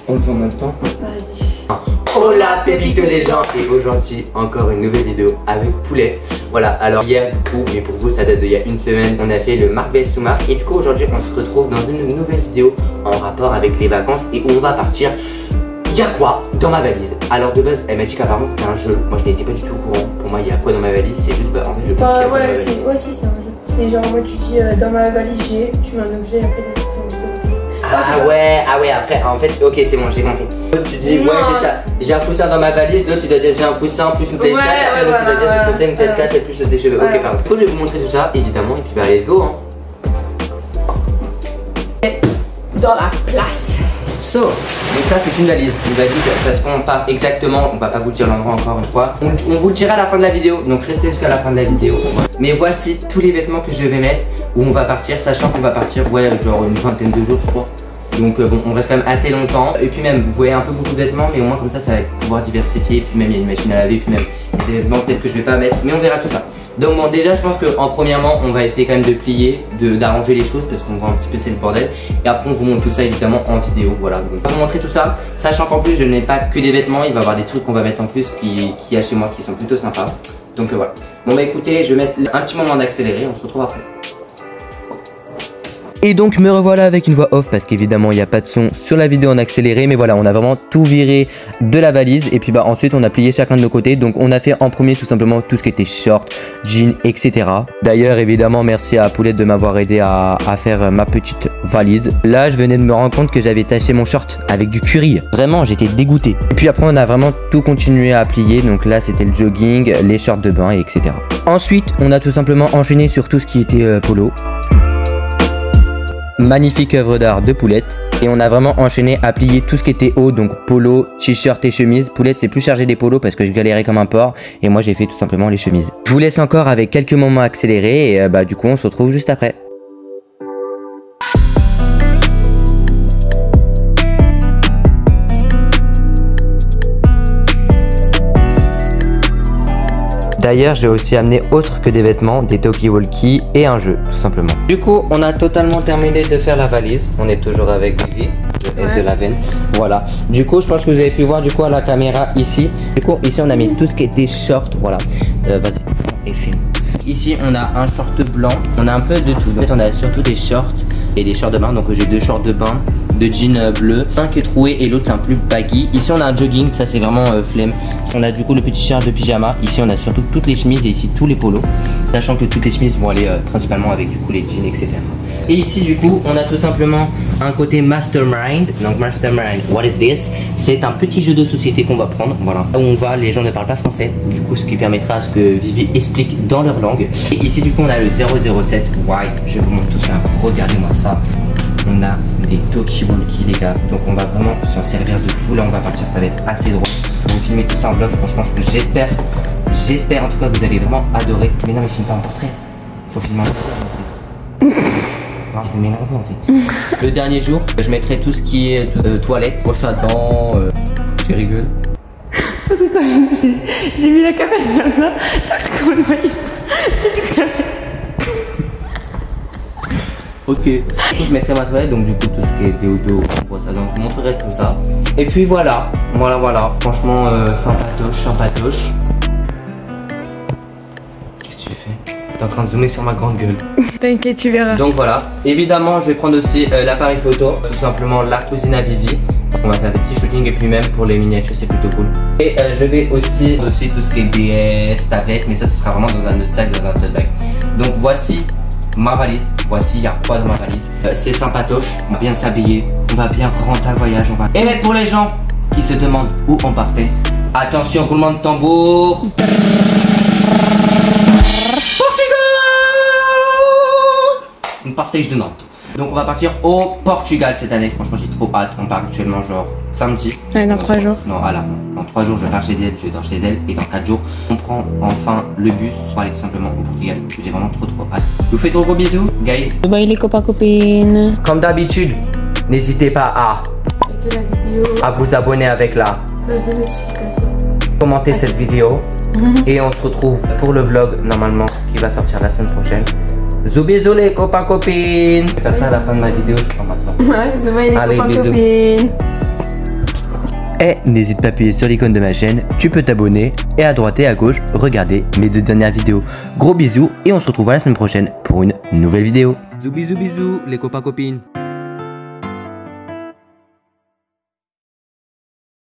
On le fait en même temps. Vas-y. Hola Pépito les gens, et aujourd'hui encore une nouvelle vidéo avec Poulet. Voilà, alors hier du coup, mais pour vous ça date d'il y a une semaine, on a fait le Marc vs Soumar. Et du coup aujourd'hui on se retrouve dans une nouvelle vidéo en rapport avec les vacances et où on va partir. Il y a quoi dans ma valise? Alors de base elle m'a dit qu'apparemment c'était un jeu. Moi je n'étais pas du tout au courant. Pour moi il y a quoi dans ma valise? C'est juste bah en fait je peux pas. Ouais si c'est un jeu. C'est genre moi tu dis dans ma valise j'ai, tu mets un objet et après Ah ouais, après, en fait, ok, c'est bon, j'ai compris. Tu dis, ouais, j'ai ça, j'ai un coussin dans ma valise, l'autre tu dois dire j'ai un coussin plus une PS4, après l'autre tu dois dire j'ai un coussin, une PS4 et plus des cheveux. Ok, pardon. Du coup, je vais vous montrer tout ça, évidemment, et puis bah, let's go, hein. Dans la place. So, donc ça c'est une valise, parce qu'on part exactement, on va pas vous dire l'endroit encore une fois. On vous le dira à la fin de la vidéo, donc restez jusqu'à la fin de la vidéo. Mais voici tous les vêtements que je vais mettre, où on va partir, sachant qu'on va partir, ouais, genre une vingtaine de jours, je crois. Donc bon, on reste quand même assez longtemps. Et puis même, vous voyez un peu beaucoup de vêtements, mais au moins comme ça va pouvoir diversifier. Et puis même, il y a une machine à laver, puis même des vêtements peut-être que je vais pas mettre, mais on verra tout ça. Donc bon, déjà je pense qu'en premièrement on va essayer quand même de plier, d'arranger les choses parce qu'on voit un petit peu c'est le bordel. Et après on vous montre tout ça évidemment en vidéo, voilà. Donc on va vous montrer tout ça, sachant qu'en plus je n'ai pas que des vêtements, il va y avoir des trucs qu'on va mettre en plus qu'il y a chez moi qui sont plutôt sympas. Donc voilà. Bon bah écoutez, je vais mettre un petit moment d'accélérer, on se retrouve après. Et donc me revoilà avec une voix off parce qu'évidemment il n'y a pas de son sur la vidéo en accéléré. Mais voilà, on a vraiment tout viré de la valise. Et puis bah ensuite on a plié chacun de nos côtés. Donc on a fait en premier tout simplement tout ce qui était short, jean, etc. D'ailleurs évidemment merci à Poulette de m'avoir aidé à faire ma petite valise. Là je venais de me rendre compte que j'avais taché mon short avec du curry. Vraiment j'étais dégoûté. Et puis après on a vraiment tout continué à plier. Donc là c'était le jogging, les shorts de bain, etc. Ensuite on a tout simplement enchaîné sur tout ce qui était polo. Magnifique œuvre d'art de Poulette. Et on a vraiment enchaîné à plier tout ce qui était haut, donc polo, t-shirt et chemise. Poulette s'est plus chargé des polos parce que je galérais comme un porc. Et moi j'ai fait tout simplement les chemises. Je vous laisse encore avec quelques moments accélérés. Et bah du coup on se retrouve juste après. D'ailleurs, j'ai aussi amené autre que des vêtements, des talkie-walkie et un jeu, tout simplement. Du coup, on a totalement terminé de faire la valise. On est toujours avec Vivi, le S de la veine. Voilà. Du coup, je pense que vous avez pu voir du coup à la caméra ici. Du coup, ici, on a mis tout ce qui était short. Voilà. Vas-y, et filme. Ici, on a un short blanc. On a un peu de tout. En fait, on a surtout des shorts et des shorts de bain. Donc, j'ai deux shorts de bain, de jean bleu, un qui est troué et l'autre c'est un plus baggy. Ici on a un jogging, ça c'est vraiment flemme. On a du coup le petit shirt de pyjama. Ici on a surtout toutes les chemises et ici tous les polos, sachant que toutes les chemises vont aller principalement avec du coup les jeans, etc. Et ici du coup on a tout simplement un côté mastermind. Donc mastermind, what is this? C'est un petit jeu de société qu'on va prendre. Voilà, là où on va, les gens ne parlent pas français, du coup ce qui permettra à ce que Vivi explique dans leur langue. Et ici du coup on a le 007 white. Je vous montre tout ça, regardez-moi ça. On a des talkie-walkie les gars, donc on va vraiment s'en servir de fou. Là on va partir, ça va être assez drôle. On va filmer tout ça en vlog, franchement j'espère en tout cas que vous allez vraiment adorer. Mais non mais filme pas un portrait, faut filmer un portrait. Non, je vais m'énerver en fait. Le dernier jour, je mettrai tout ce qui est toilette, brosse à dents, tu rigoles. Parce que quand j'ai mis la caméra comme ça, comme le voyait pas. Et du coup t'as fait. Ok, du coup je mettrai ma toilette, donc du coup tout ce qui est déodo, brosse à dents, je vous montrerai tout ça. Et puis voilà, franchement sympatoche. Qu'est-ce que tu fais? T'es en train de zoomer sur ma grande gueule. T'inquiète, tu verras. Donc voilà, évidemment je vais prendre aussi l'appareil photo, tout simplement la cousine à Vivi. On va faire des petits shootings et puis même pour les miniatures c'est plutôt cool. Et je vais aussi tout ce qui est DS, tablette, mais ça ce sera vraiment dans un autre sac, dans un tote bag. Donc voici ma valise, voici il y a quoi dans ma valise. C'est sympatoche, on va bien s'habiller, on va bien rentrer à voyage, on va. Et pour les gens qui se demandent où on partait, attention roulement de tambour. Portugal. Une pastage de Nantes. Donc on va partir au Portugal cette année, franchement j'ai trop hâte. On part actuellement genre samedi. Ouais, dans 3 jours. Non, voilà, dans 3 jours je pars chez elle, je dors chez elle. Et dans 4 jours on prend enfin le bus pour aller tout simplement au Portugal. J'ai vraiment trop hâte. Je vous fais trop gros bisous, guys. Bye les copains copines. Comme d'habitude, n'hésitez pas à vous abonner avec la commenter cette vidéo. Et on se retrouve pour le vlog normalement qui va sortir la semaine prochaine. Bisous les copains copines. Je vais faire ça à la fin de ma vidéo, je crois maintenant. Ouais, bisous les allez, copains bisous. copines. Et n'hésite pas à appuyer sur l'icône de ma chaîne, tu peux t'abonner et à droite et à gauche, regarder mes 2 dernières vidéos. Gros bisous et on se retrouve la semaine prochaine pour une nouvelle vidéo. Bisous bisous bisous les copains copines.